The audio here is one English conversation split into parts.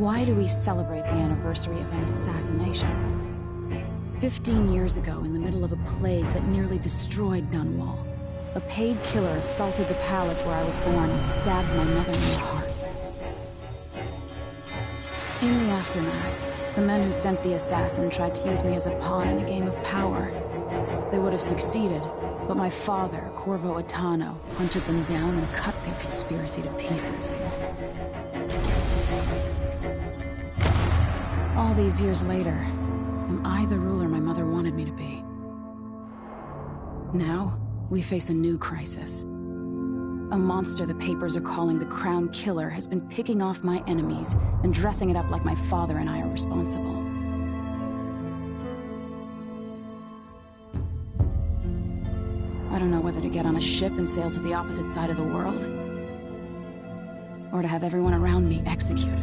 Why do we celebrate the anniversary of an assassination? 15 years ago, in the middle of a plague that nearly destroyed Dunwall, a paid killer assaulted the palace where I was born and stabbed my mother in the heart. In the aftermath, the men who sent the assassin tried to use me as a pawn in a game of power. They would have succeeded, but my father, Corvo Attano, hunted them down and cut their conspiracy to pieces. All these years later, am I the ruler my mother wanted me to be? Now, we face a new crisis. A monster the papers are calling the Crown Killer has been picking off my enemies and dressing it up like my father and I are responsible. I don't know whether to get on a ship and sail to the opposite side of the world, or to have everyone around me executed.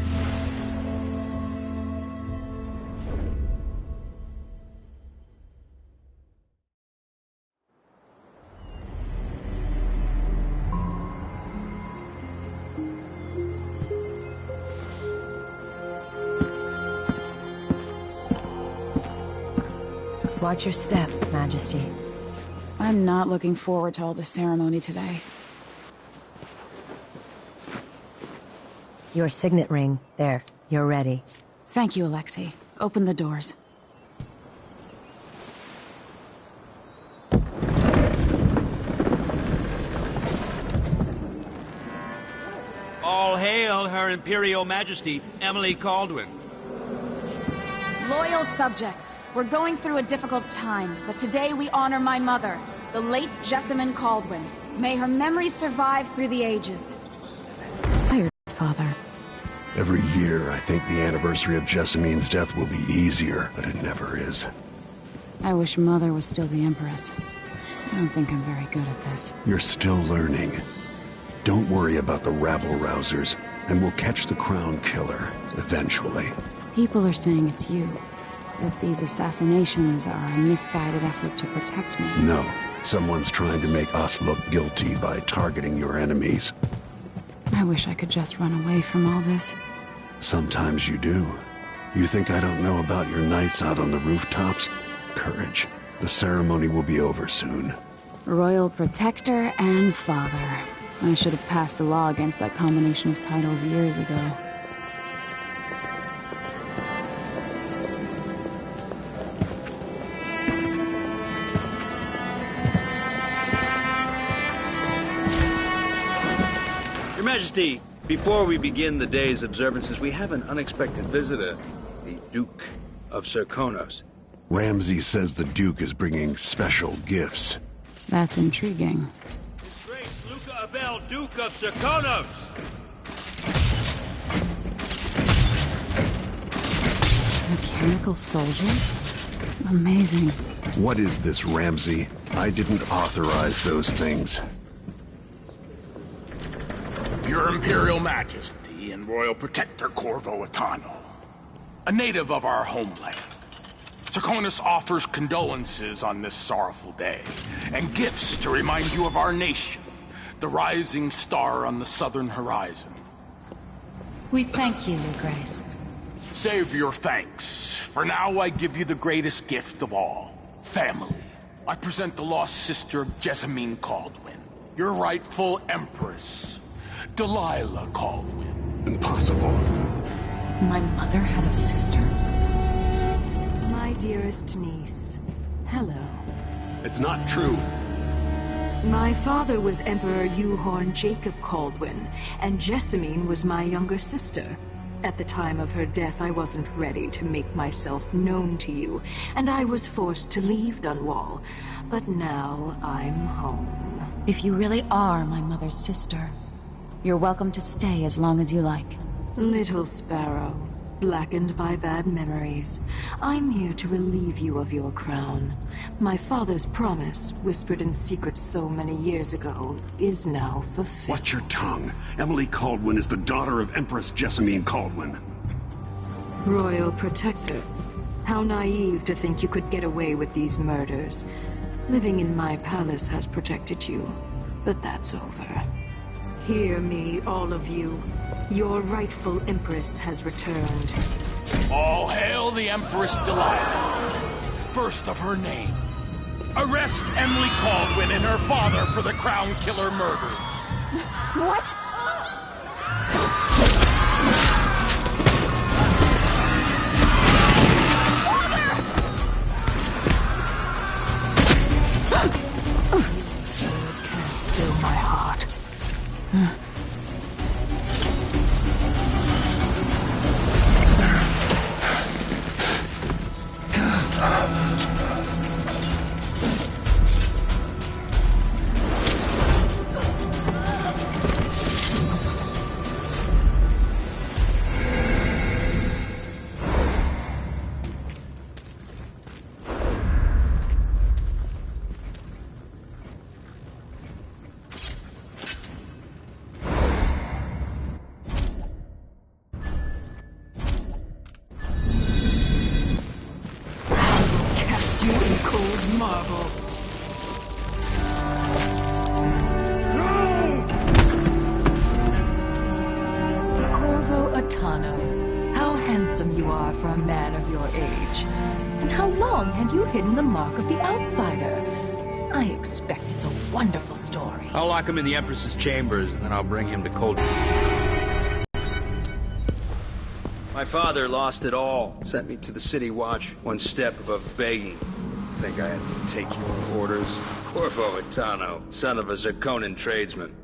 Watch your step, Majesty. I'm not looking forward to all the ceremony today. Your signet ring. There, you're ready. Thank you, Alexei. Open the doors. All hail Her Imperial Majesty, Emily Caldwin. Loyal subjects, we're going through a difficult time, but today we honor my mother, the late Jessamine Caldwin. May her memory survive through the ages. Tired, Father. Every year, I think the anniversary of Jessamine's death will be easier, but it never is. I wish Mother was still the Empress. I don't think I'm very good at this. You're still learning. Don't worry about the rabble-rousers, and we'll catch the Crown Killer, eventually. People are saying it's you. That these assassinations are a misguided effort to protect me. No. Someone's trying to make us look guilty by targeting your enemies. I wish I could just run away from all this. Sometimes you do. You think I don't know about your nights out on the rooftops? Courage. The ceremony will be over soon. Royal Protector and Father. I should have passed a law against that combination of titles years ago. Your Majesty, before we begin the day's observances, we have an unexpected visitor, the Duke of Serkonos. Ramsay says the Duke is bringing special gifts. That's intriguing. His Grace Luca Abel, Duke of Serkonos! Mechanical soldiers? Amazing. What is this, Ramsay? I didn't authorize those things. Your Imperial Majesty and Royal Protector Corvo Attano, a native of our homeland. Serkonos offers condolences on this sorrowful day, and gifts to remind you of our nation, the rising star on the southern horizon. We thank you, Your Grace. Save your thanks. For now, I give you the greatest gift of all, family. I present the lost sister of Jessamine Caldwin, your rightful Empress, Delilah Caldwin. Impossible. My mother had a sister? My dearest niece, hello. It's not true. My father was Emperor Euhorn Jacob Caldwin, and Jessamine was my younger sister. At the time of her death, I wasn't ready to make myself known to you, and I was forced to leave Dunwall. But now I'm home. If you really are my mother's sister, you're welcome to stay as long as you like. Little sparrow, blackened by bad memories, I'm here to relieve you of your crown. My father's promise, whispered in secret so many years ago, is now fulfilled. Watch your tongue. Emily Caldwin is the daughter of Empress Jessamine Caldwin. Royal Protector, how naive to think you could get away with these murders. Living in my palace has protected you, but that's over. Hear me, all of you. Your rightful Empress has returned. All hail the Empress Delilah, first of her name. Arrest Emily Caldwin and her father for the Crown Killer murder. What? Can't still my heart. You in cold marble. Corvo Atano, how handsome you are for a man of your age. And how long had you hidden the mark of the outsider? I expect it's a wonderful story. I'll lock him in the Empress's chambers, and then I'll bring him to Cold. My father lost it all. Sent me to the City Watch, one step above begging. Think I had to take your orders? Corvo Atano, son of a Zirconan tradesman.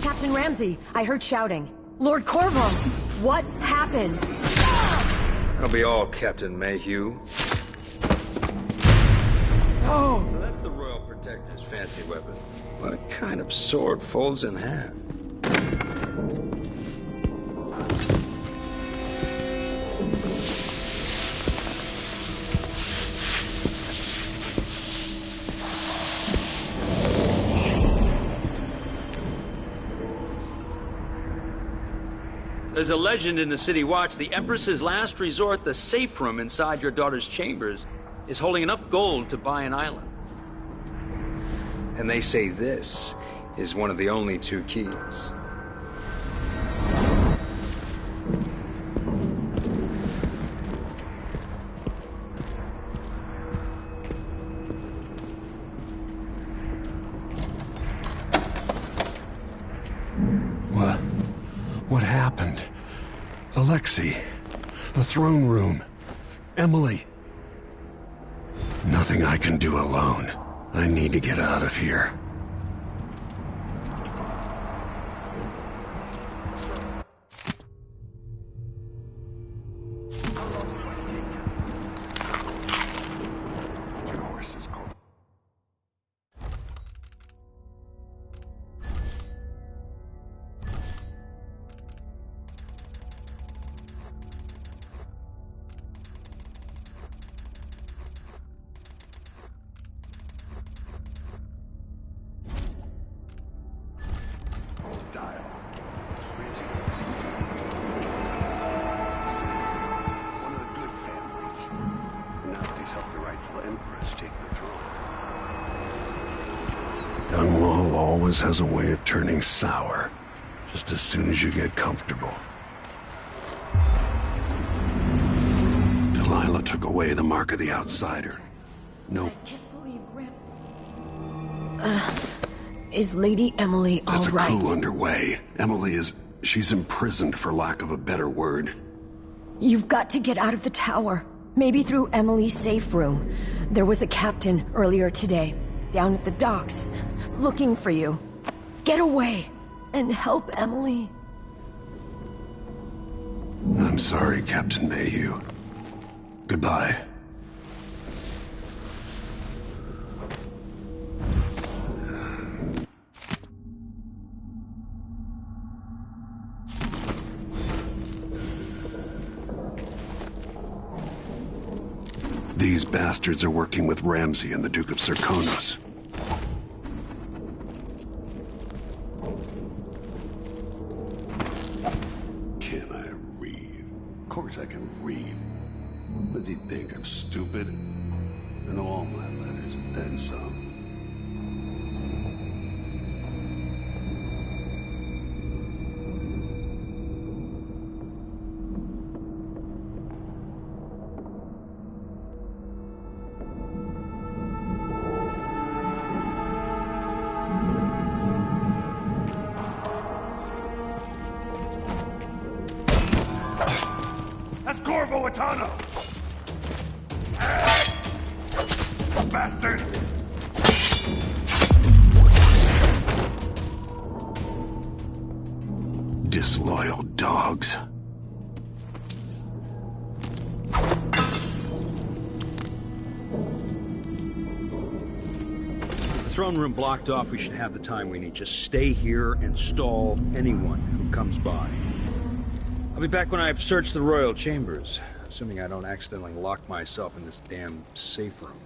Captain Ramsey, I heard shouting. Lord Corvo, what happened? That'll be all, Captain Mayhew. Oh, so that's the Royal Protector's fancy weapon. What kind of sword folds in half? There's a legend in the City Watch. The Empress's last resort, the safe room inside your daughter's chambers, is holding enough gold to buy an island. And they say this is one of the only two keys. What happened? Alexei, the throne room, Emily. Nothing I can do alone. I need to get out of here. Dunwall always has a way of turning sour, just as soon as you get comfortable. Delilah took away the mark of the outsider. No. I can't believe is Lady Emily all right? There's a coup underway. She's imprisoned for lack of a better word. You've got to get out of the tower. Maybe through Emily's safe room. There was a captain earlier today, down at the docks, looking for you. Get away and help Emily. I'm sorry, Captain Mayhew. Goodbye. These bastards are working with Ramsey and the Duke of Zirconos. Can I read? Of course I can read. Does he think I'm stupid? I know all my letters and then some. Atano! Bastard! Disloyal dogs. The throne room blocked off, we should have the time we need. Just stay here and stall anyone who comes by. I'll be back when I've searched the royal chambers, assuming I don't accidentally lock myself in this damn safe room.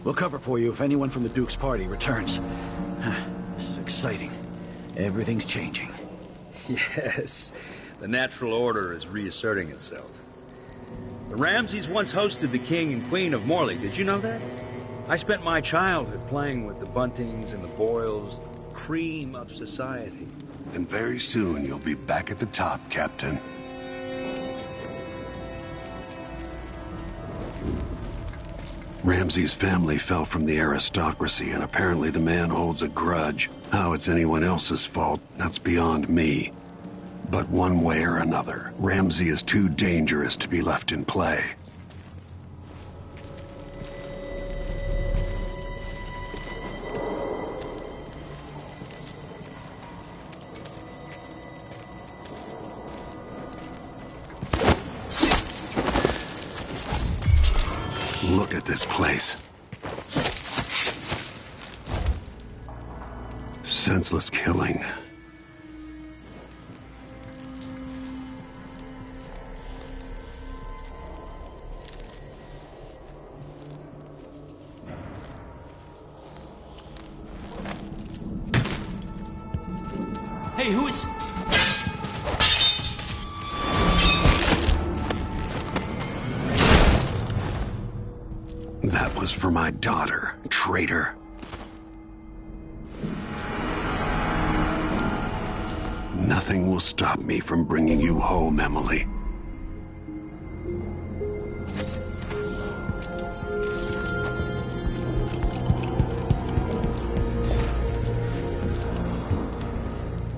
We'll cover for you if anyone from the Duke's party returns. This is exciting. Everything's changing. Yes, the natural order is reasserting itself. The Ramseys once hosted the king and queen of Morley. Did you know that? I spent my childhood playing with the Buntings and the Boyles, the cream of society. And very soon you'll be back at the top, Captain. Ramsey's family fell from the aristocracy, and apparently the man holds a grudge. How it's anyone else's fault, that's beyond me. But one way or another, Ramsey is too dangerous to be left in play. Look at this place. Senseless killing. Hey, who is... That was for my daughter, traitor. Nothing will stop me from bringing you home, Emily.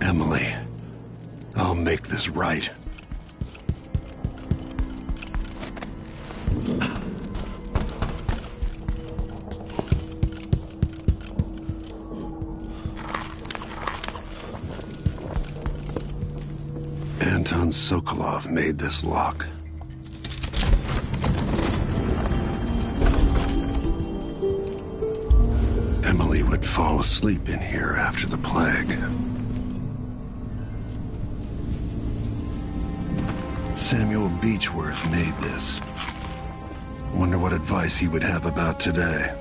Emily, I'll make this right. Anton Sokolov made this lock. Emily would fall asleep in here after the plague. Samuel Beechworth made this. Wonder what advice he would have about today.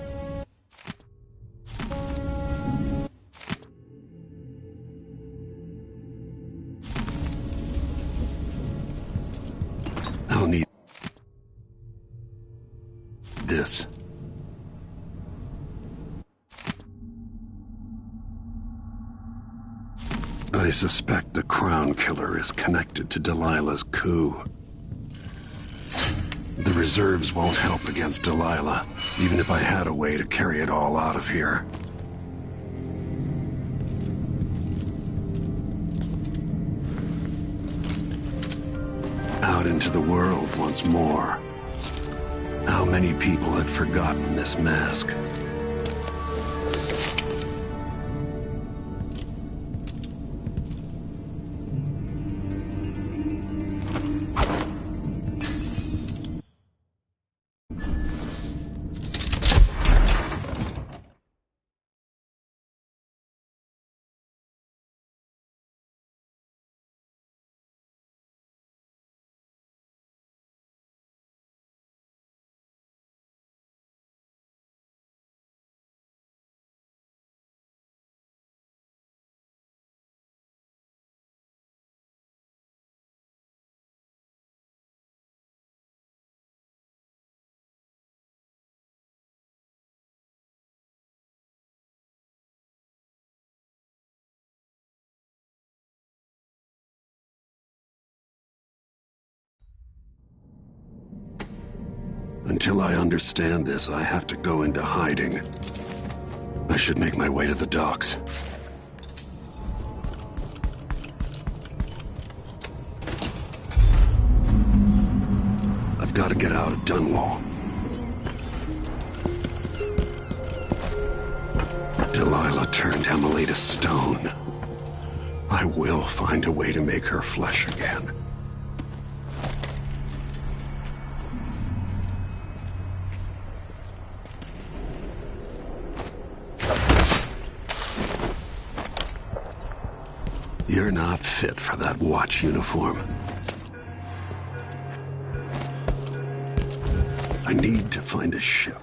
I'll need this. I suspect the Crown Killer is connected to Delilah's coup. The reserves won't help against Delilah, even if I had a way to carry it all out of here. Out into the world once more. How many people had forgotten this mask? Until I understand this, I have to go into hiding. I should make my way to the docks. I've got gotta get out of Dunwall. Delilah turned Emily to stone. I will find a way to make her flesh again. You're not fit for that watch uniform. I need to find a ship.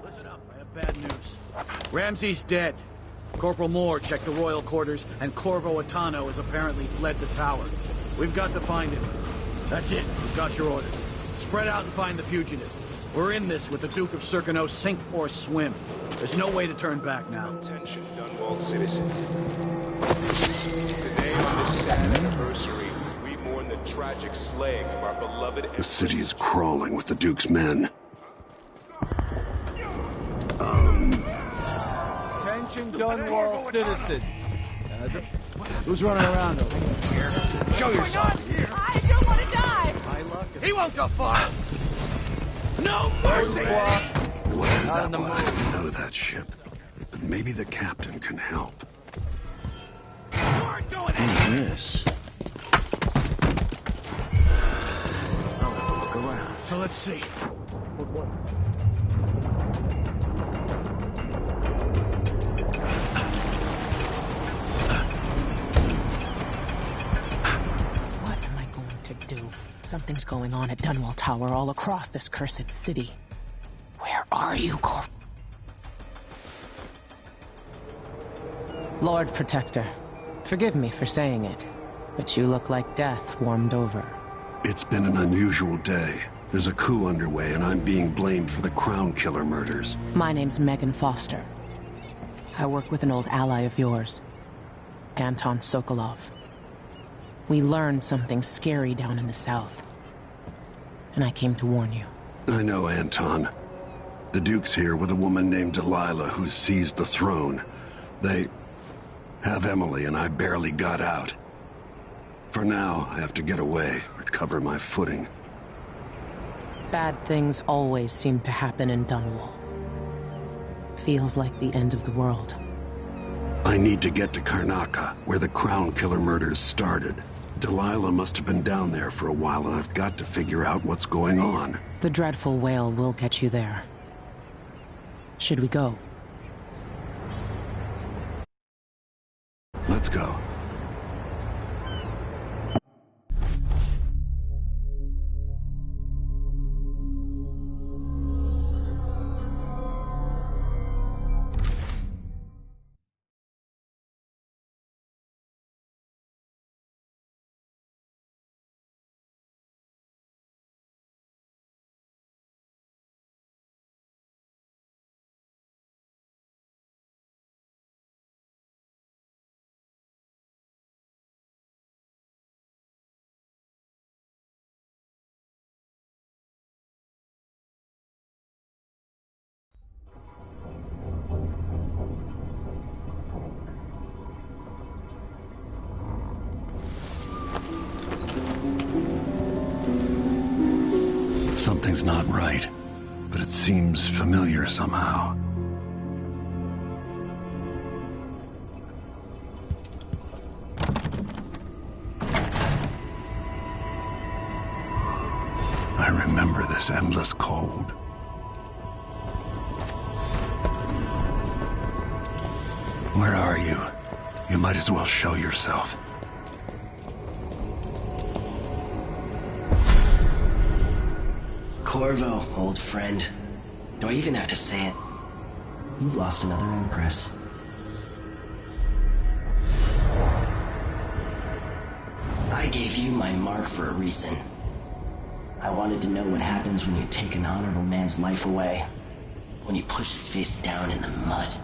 Listen up, I have bad news. Ramsey's dead. Corporal Moore checked the royal quarters, and Corvo Atano has apparently fled the tower. We've got to find him. That's it. We've got your orders. Spread out and find the fugitive. We're in this with the Duke of Circano, sink or swim. There's no way to turn back now. Attention, Dunwall citizens. Today, on this sad anniversary, we mourn the tragic slaying of our beloved... The city is crawling with the Duke's men. Attention, Dunwall citizens. Who's running around over here? Show yourself. I don't want to die! He won't go far! No mercy! Whatever that was, I know that ship. But maybe the captain can help. Yes. Look around. So let's see. What am I going to do? Something's going on at Dunwall Tower all across this cursed city. Where are you, Corv? Lord Protector, forgive me for saying it, but you look like death warmed over. It's been an unusual day. There's a coup underway, and I'm being blamed for the Crown Killer murders. My name's Megan Foster. I work with an old ally of yours, Anton Sokolov. We learned something scary down in the south, and I came to warn you. I know Anton. The Duke's here with a woman named Delilah who's seized the throne. They have Emily, and I barely got out. For now, I have to get away, recover my footing. Bad things always seem to happen in Dunwall. Feels like the end of the world. I need to get to Karnaca, where the Crown Killer murders started. Delilah must have been down there for a while, and I've got to figure out what's going on. The dreadful whale will get you there. Should we go? Let's go. Something's not right, but it seems familiar somehow. I remember this endless cold. Where are you? You might as well show yourself. Corvo, old friend. Do I even have to say it? You've lost another Empress. I gave you my mark for a reason. I wanted to know what happens when you take an honorable man's life away. When you push his face down in the mud.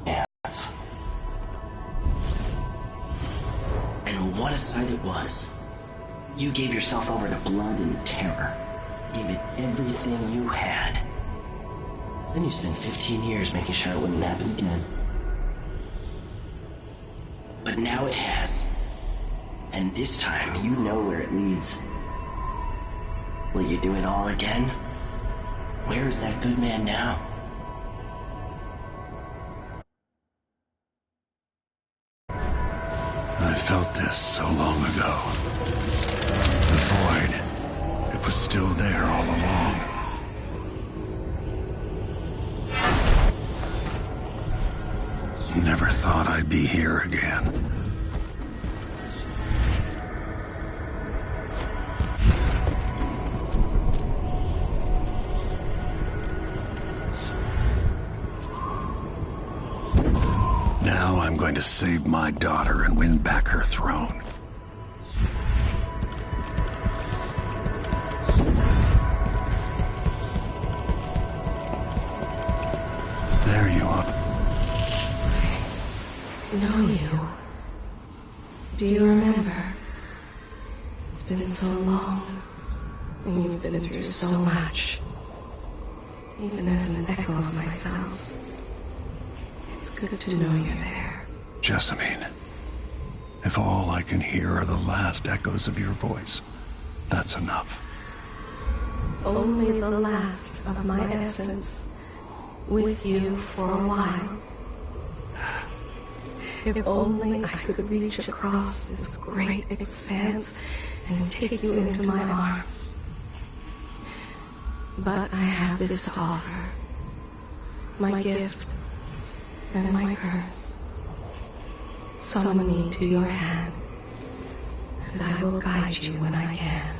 Ants. And what a sight it was. You gave yourself over to blood and terror. Gave it everything you had. Then you spent 15 years making sure it wouldn't happen again. But now it has. And this time, you know where it leads. Will you do it all again? Where is that good man now? I felt this so long ago. The void. It was still there all along. Never thought I'd be here again. Now I'm going to save my daughter and win back her throne. There you are. Know you. Do you remember? It's been so long, and you've been through so much. Even as an echo of myself, it's good to know you're there. Jessamine, if all I can hear are the last echoes of your voice, that's enough. Only the last of my essence, with you for a while. If only I could reach across this great expanse and take you into my arms. But I have this to offer. My gift and my curse. Summon me to your hand, and I will guide you when I can.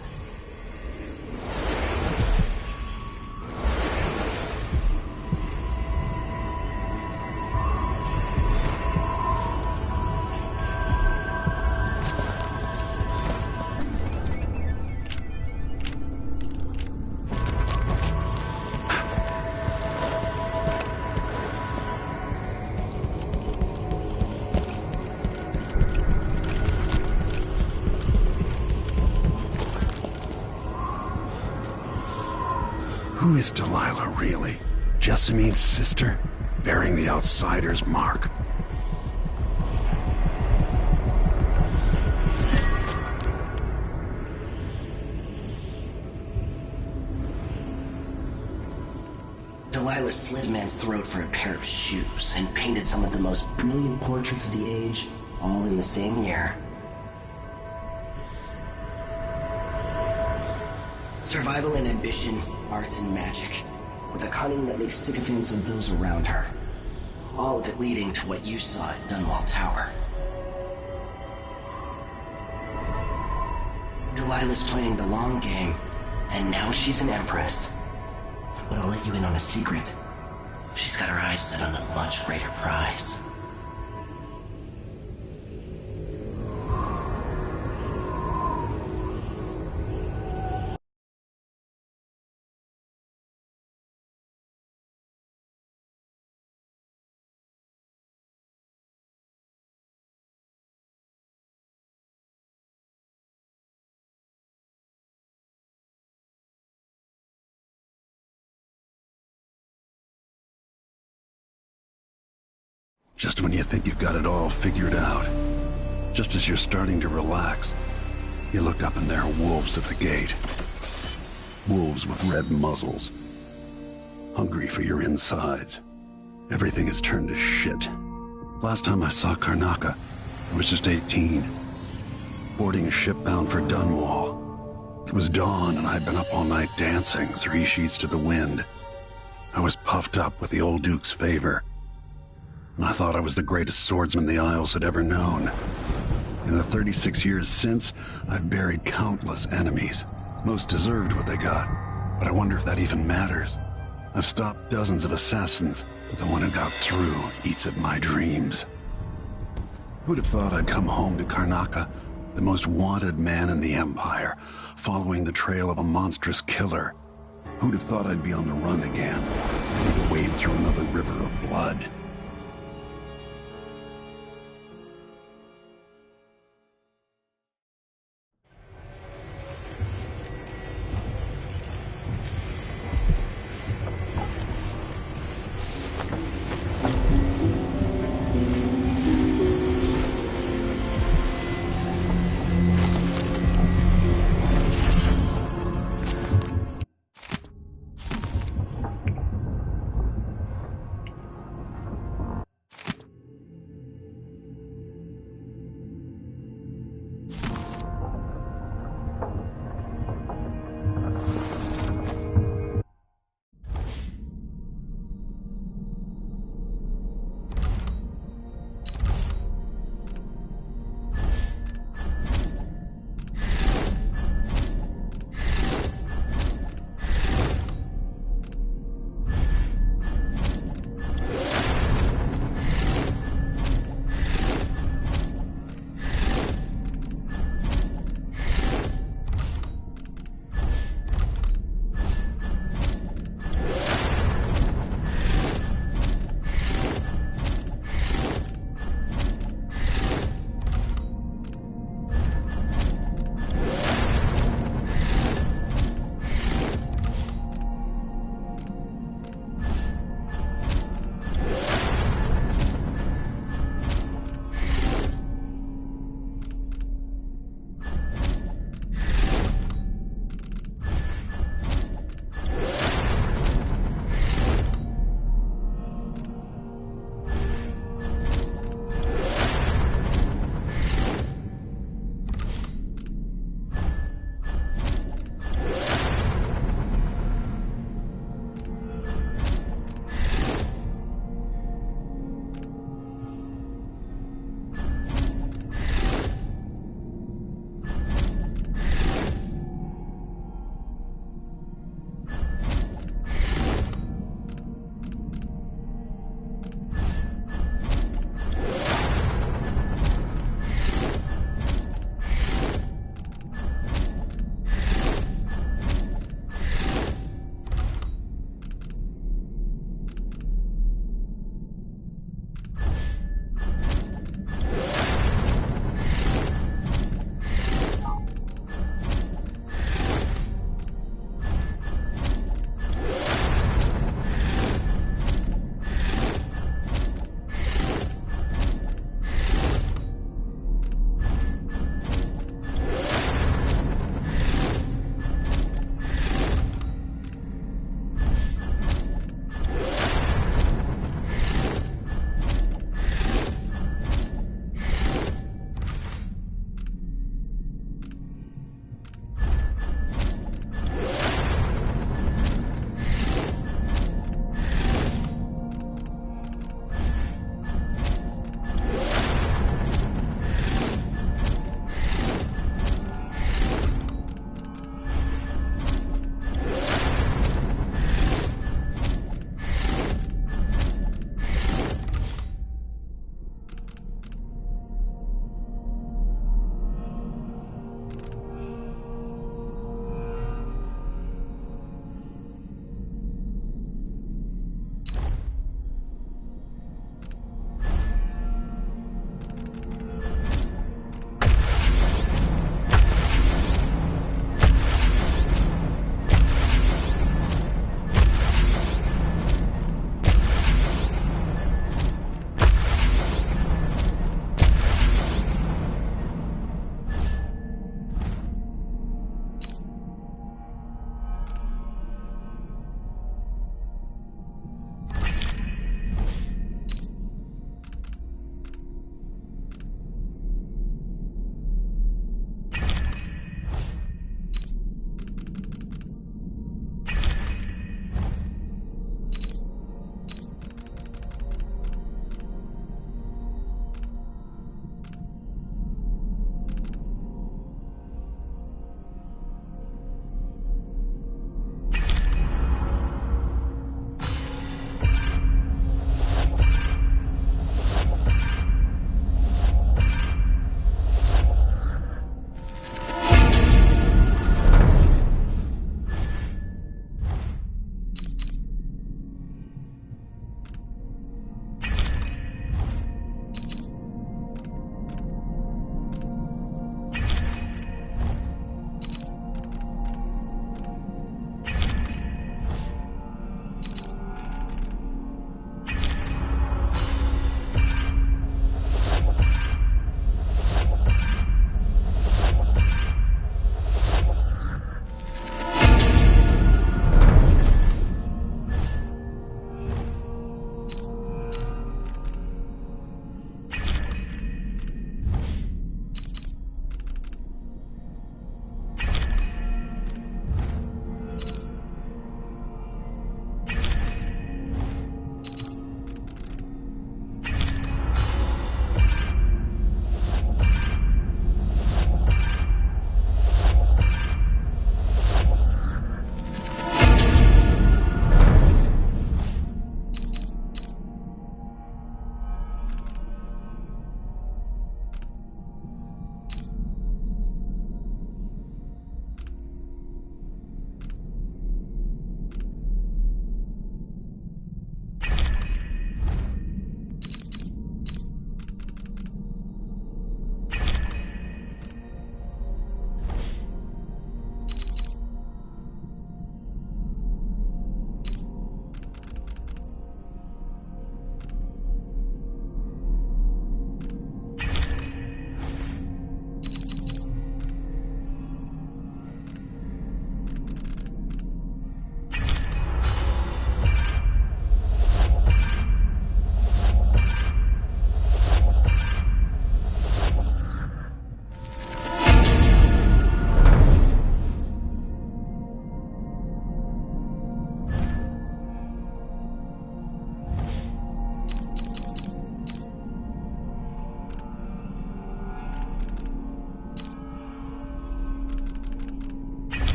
Who is Delilah, really? Jessamine's sister? Bearing the outsider's mark? Delilah slit a man's throat for a pair of shoes and painted some of the most brilliant portraits of the age, all in the same year. Survival and ambition, art and magic, with a cunning that makes sycophants of those around her. All of it leading to what you saw at Dunwall Tower. Delilah's playing the long game, and now she's an empress. But I'll let you in on a secret. She's got her eyes set on a much greater prize. Just when you think you've got it all figured out, just as you're starting to relax, you look up and there are wolves at the gate. Wolves with red muzzles, hungry for your insides. Everything has turned to shit. Last time I saw Karnaca, I was just 18, boarding a ship bound for Dunwall. It was dawn and I'd been up all night dancing, 3 sheets to the wind. I was puffed up with the old Duke's favor, and I thought I was the greatest swordsman the Isles had ever known. In the 36 years since, I've buried countless enemies. Most deserved what they got, but I wonder if that even matters. I've stopped dozens of assassins, but the one who got through eats at my dreams. Who'd have thought I'd come home to Karnaca, the most wanted man in the Empire, following the trail of a monstrous killer? Who'd have thought I'd be on the run again, ready to wade through another river of blood?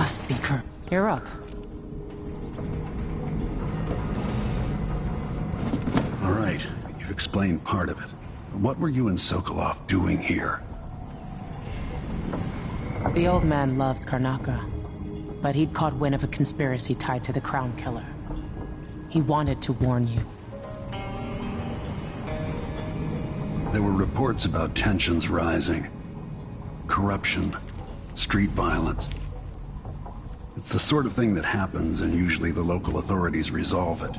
must be Kurt. You're up. All right, you've explained part of it. What were you and Sokolov doing here? The old man loved Karnaca, but he'd caught wind of a conspiracy tied to the Crown Killer. He wanted to warn you. There were reports about tensions rising. Corruption, street violence. It's the sort of thing that happens, and usually the local authorities resolve it.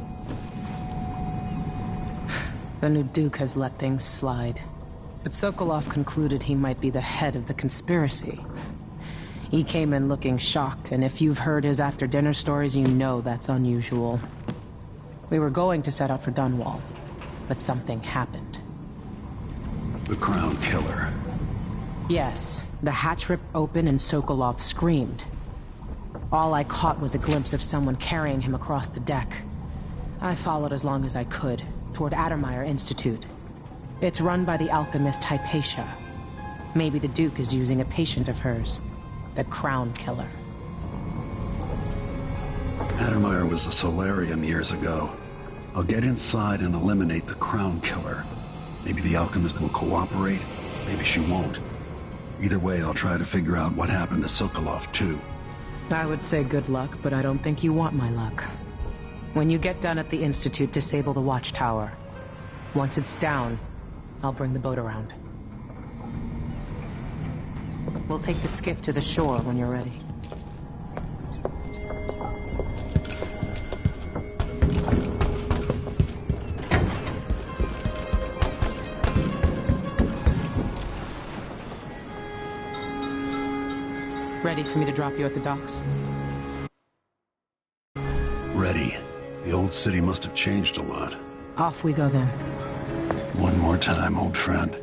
The new Duke has let things slide. But Sokolov concluded he might be the head of the conspiracy. He came in looking shocked, and if you've heard his after-dinner stories, you know that's unusual. We were going to set out for Dunwall, but something happened. The Crown Killer. Yes, the hatch ripped open and Sokolov screamed. All I caught was a glimpse of someone carrying him across the deck. I followed as long as I could, toward Addermeyer Institute. It's run by the alchemist Hypatia. Maybe the Duke is using a patient of hers, the Crown Killer. Addermeyer was a solarium years ago. I'll get inside and eliminate the Crown Killer. Maybe the alchemist will cooperate, maybe she won't. Either way, I'll try to figure out what happened to Sokolov, too. I would say good luck, but I don't think you want my luck. When you get done at the Institute, disable the watchtower. Once it's down, I'll bring the boat around. We'll take the skiff to the shore when you're ready. Ready for me to drop you at the docks? Ready. The old city must have changed a lot. Off we go then. One more time, old friend.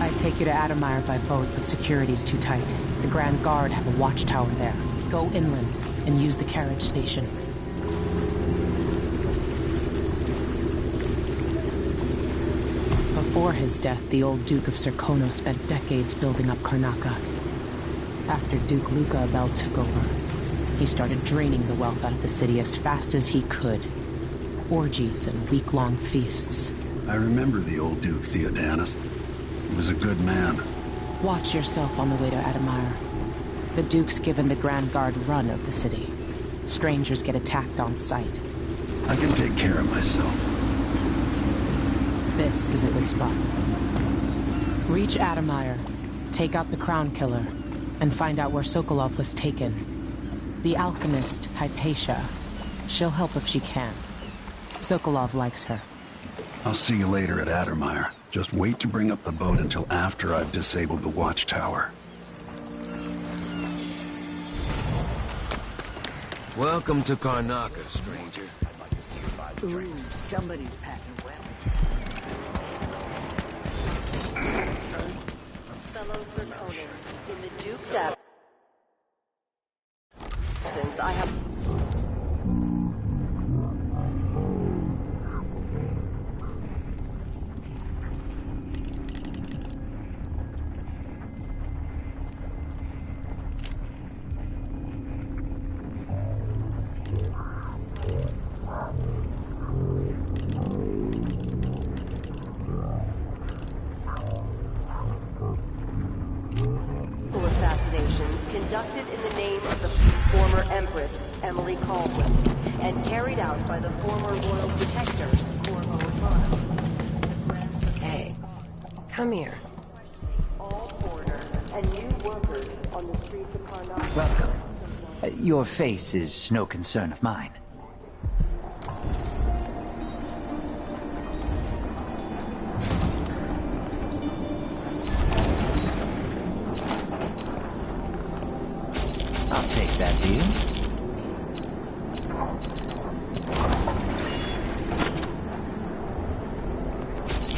I'd take you to Addermeyer by boat, but security's too tight. The Grand Guard have a watchtower there. Go inland and use the carriage station. Before his death, the old Duke of Serkonos spent decades building up Karnaca. After Duke Luca Abel took over, he started draining the wealth out of the city as fast as he could. Orgies and week-long feasts. I remember the old Duke Theodanis. He was a good man. Watch yourself on the way to Addermeyer. The Duke's given the Grand Guard run of the city. Strangers get attacked on sight. I can take care of myself. This is a good spot. Reach Addermeyer, take out the Crown Killer, and find out where Sokolov was taken. The alchemist, Hypatia. She'll help if she can. Sokolov likes her. I'll see you later at Addermeyer. Just wait to bring up the boat until after I've disabled the watchtower. Welcome to Karnaca, stranger. Ooh, somebody's packing well. Fellow Serkonans, in the Duke's absence, I have... conducted in the name of the former Empress, Emily Caldwell, and carried out by the former Royal Protector, Corvo Atano. Hey, come here. All foreigners and new workers on the streets of Karnak. Welcome. Your face is no concern of mine. I'll take that deal.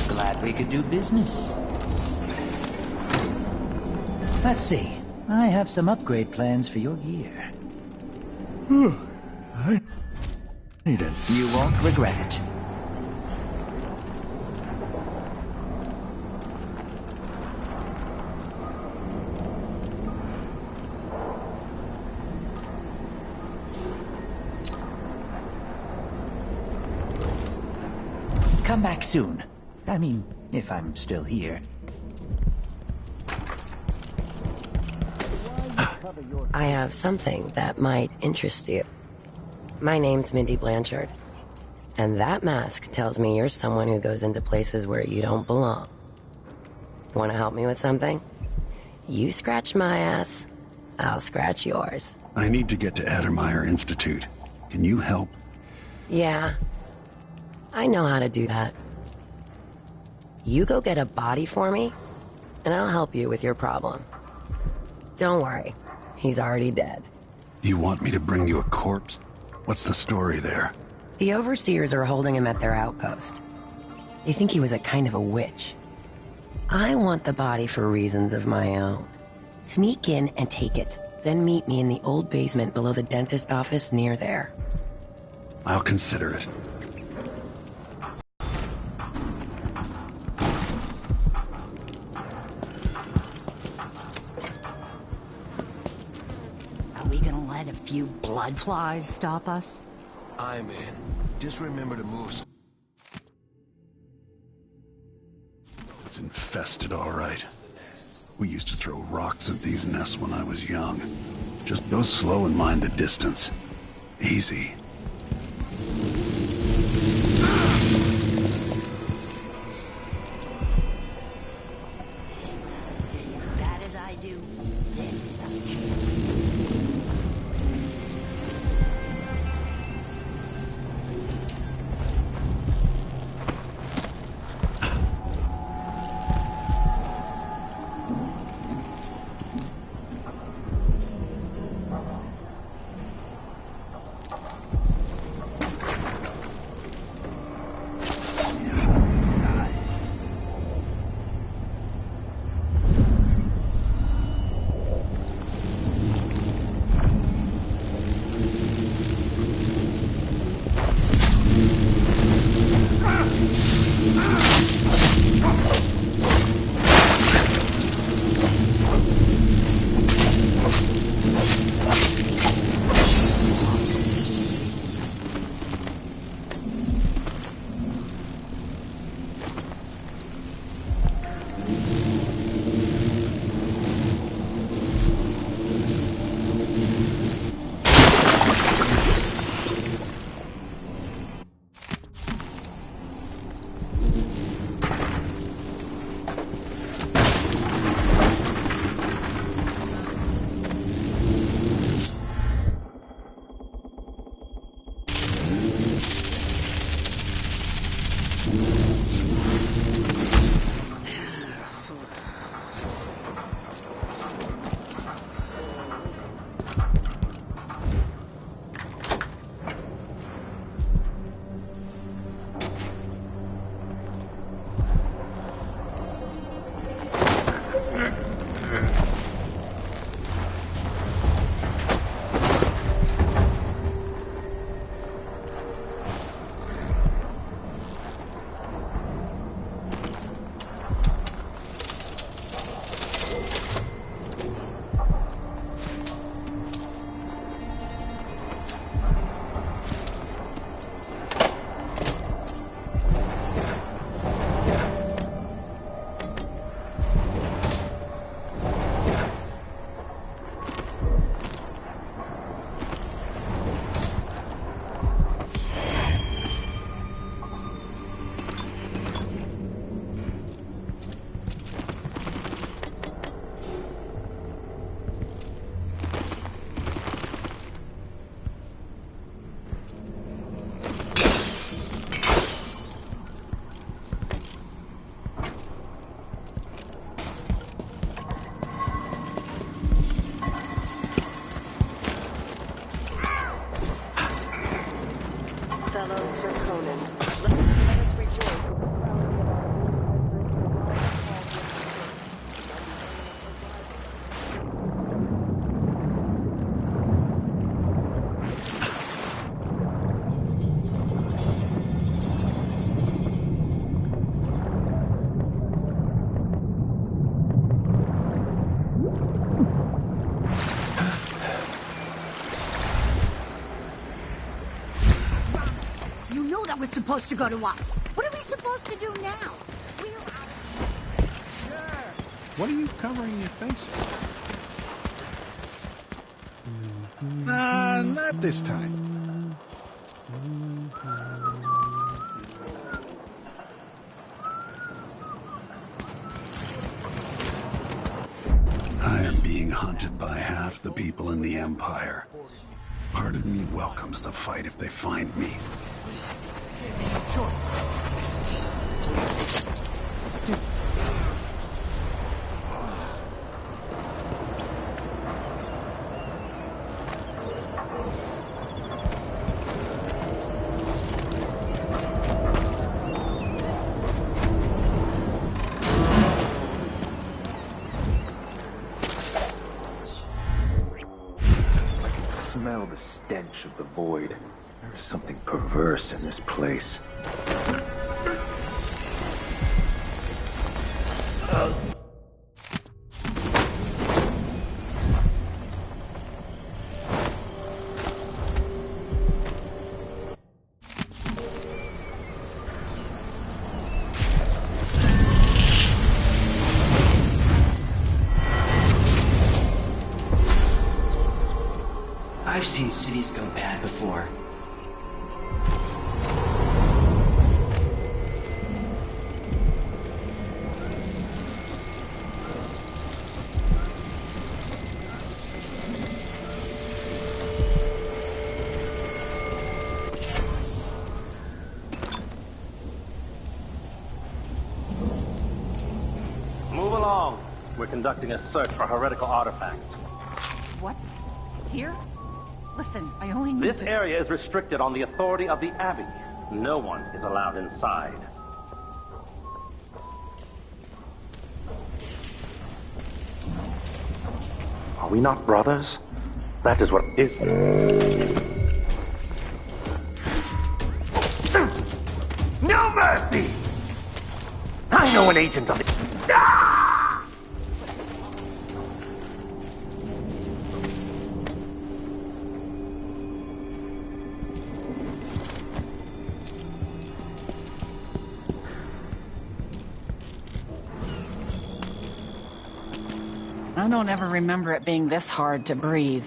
Glad we could do business. Let's see. I have some upgrade plans for your gear. I need it. You won't regret it. Come back soon. I mean, if I'm still here. I have something that might interest you. My name's Mindy Blanchard, and that mask tells me you're someone who goes into places where you don't belong. Want to help me with something? You scratch my ass, I'll scratch yours. I need to get to Addermeyer Institute. Can you help? Yeah, I know how to do that. You go get a body for me, and I'll help you with your problem. Don't worry, he's already dead. You want me to bring you a corpse? What's the story there? The overseers are holding him at their outpost. They think he was a kind of a witch. I want the body for reasons of my own. Sneak in and take it, then meet me in the old basement below the dentist office near there. I'll consider it. Are we gonna let a few blood flies stop us? I'm in. Just remember to move. It's infested, all right. We used to throw rocks at these nests when I was young. Just go slow and mind the distance. Easy. Bad as I do, this is a supposed to go to us. What are we supposed to do now? We're out. What are you covering your face with? Not this time. I am being hunted by half the people in the Empire. Part of me welcomes the fight if they find me. Smell the stench of the void. There is something perverse in this place. I've seen cities go bad before. Move along. We're conducting a search for heretical artifacts. What? Here? Listen, I only need This area is restricted on the authority of the Abbey. No one is allowed inside. Are we not brothers? That is what is... No mercy! I know an agent of the... I don't ever remember it being this hard to breathe.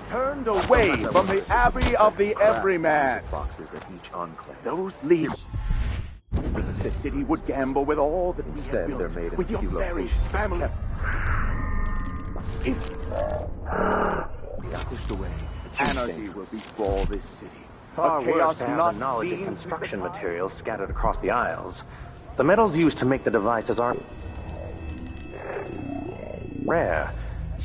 Turned away from the Abbey of the Everyman. Boxes at each enclave. Those leaders. The city would gamble with all that Instead, we have they're built, made in with a your few very locations. family. If we are pushed away, anarchy will befall this city. Far A worse chaos to have not the knowledge seen of construction materials scattered across the Isles. The metals used to make the devices are rare.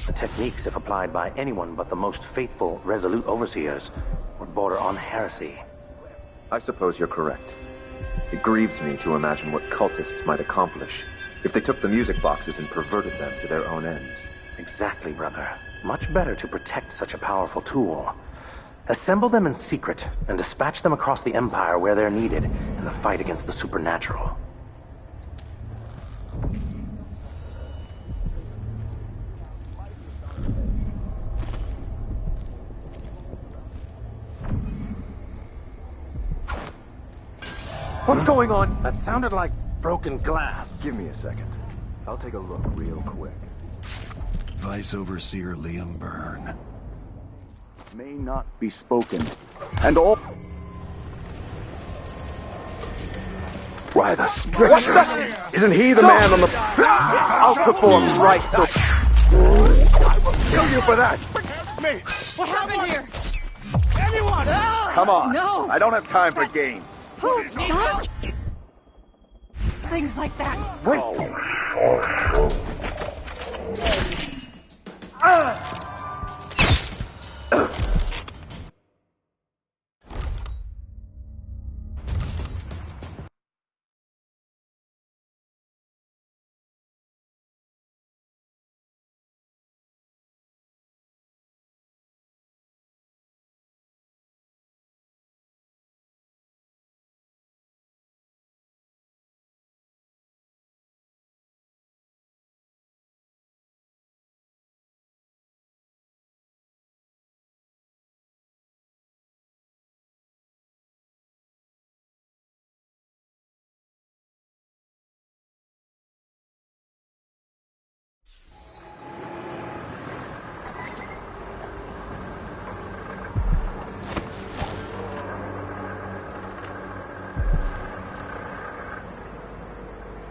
The techniques, if applied by anyone but the most faithful, resolute overseers, would border on heresy. I suppose you're correct. It grieves me to imagine what cultists might accomplish if they took the music boxes and perverted them to their own ends. Exactly, brother. Much better to protect such a powerful tool. Assemble them in secret and dispatch them across the Empire where they're needed in the fight against the supernatural. What's going on? That sounded like broken glass. Give me a second. I'll take a look real quick. Vice Overseer Liam Byrne. May not be spoken, and all. Why the strictures? Isn't he the man on the? I'll perform right. So I will kill you for that. Me! What happened here? Anyone! Come on. No. I don't have time for games. Who does things like that? Wait.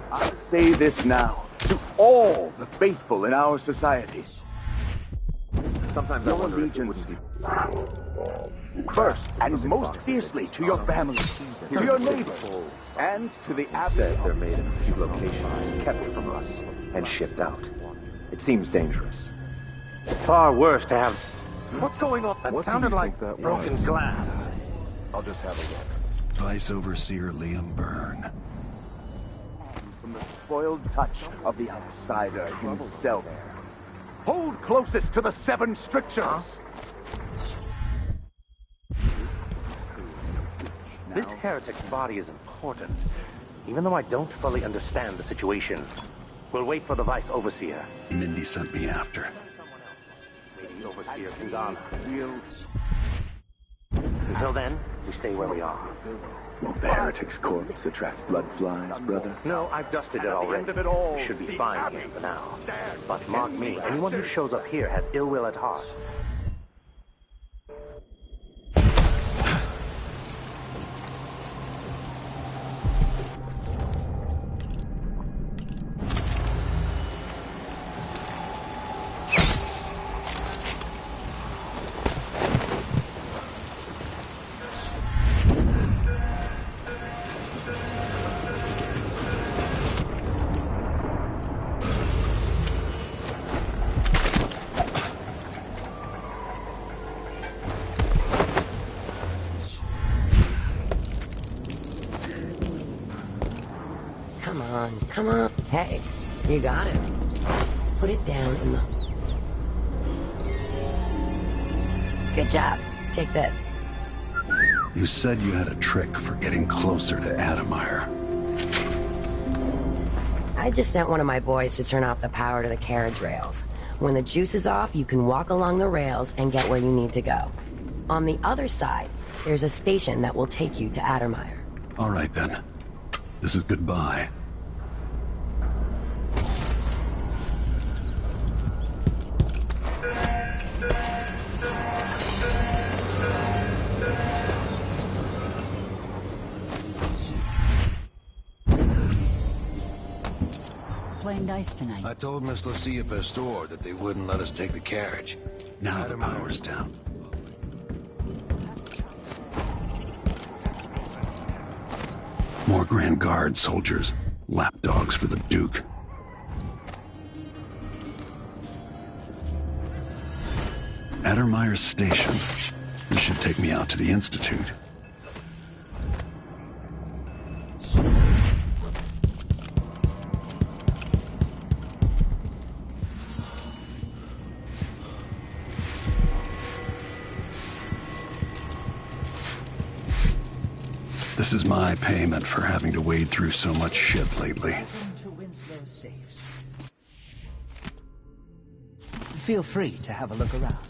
I say this now to all the faithful in our society. Sometimes I Your wonder if it allegiance wouldn't be... first and most fiercely to your family, to your neighbors, and to the Instead, they're abbey. made in a few locations, kept from us, and shipped out. It seems dangerous. Far worse to have... What's going on? That What do sounded you like think that broken was? glass. I'll just have a look. Vice Overseer Liam Byrne. From the spoiled touch of the outsider himself. Hold closest to the 7 strictures. This heretic's body is important, even though I don't fully understand the situation. We'll wait for the Vice Overseer. Mindy sent me after. Maybe Overseer Kundana. Until then, we stay where we are. Won't the heretic's corpse attract blood flies, brother? No, I've dusted it already. end of it all, We should be the fine Abbey here for now. stands But mark in me, the anyone who shows up here has ill will at heart. Come on. Hey, you got it. Put it down in the... Good job. Take this. You said you had a trick for getting closer to Adamire. I just sent one of my boys to turn off the power to the carriage rails. When the juice is off, you can walk along the rails and get where you need to go. On the other side, there's a station that will take you to Adamire. All right, then. This is goodbye. playing dice tonight? I told Miss Lucia Pastor that they wouldn't let us take the carriage. Now the power's down. More Grand Guard soldiers. Lapdogs for the Duke. Addermeyer's Station. This should take me out to the Institute. This is my payment for having to wade through so much shit lately. To Winslow's safes. Feel free to have a look around.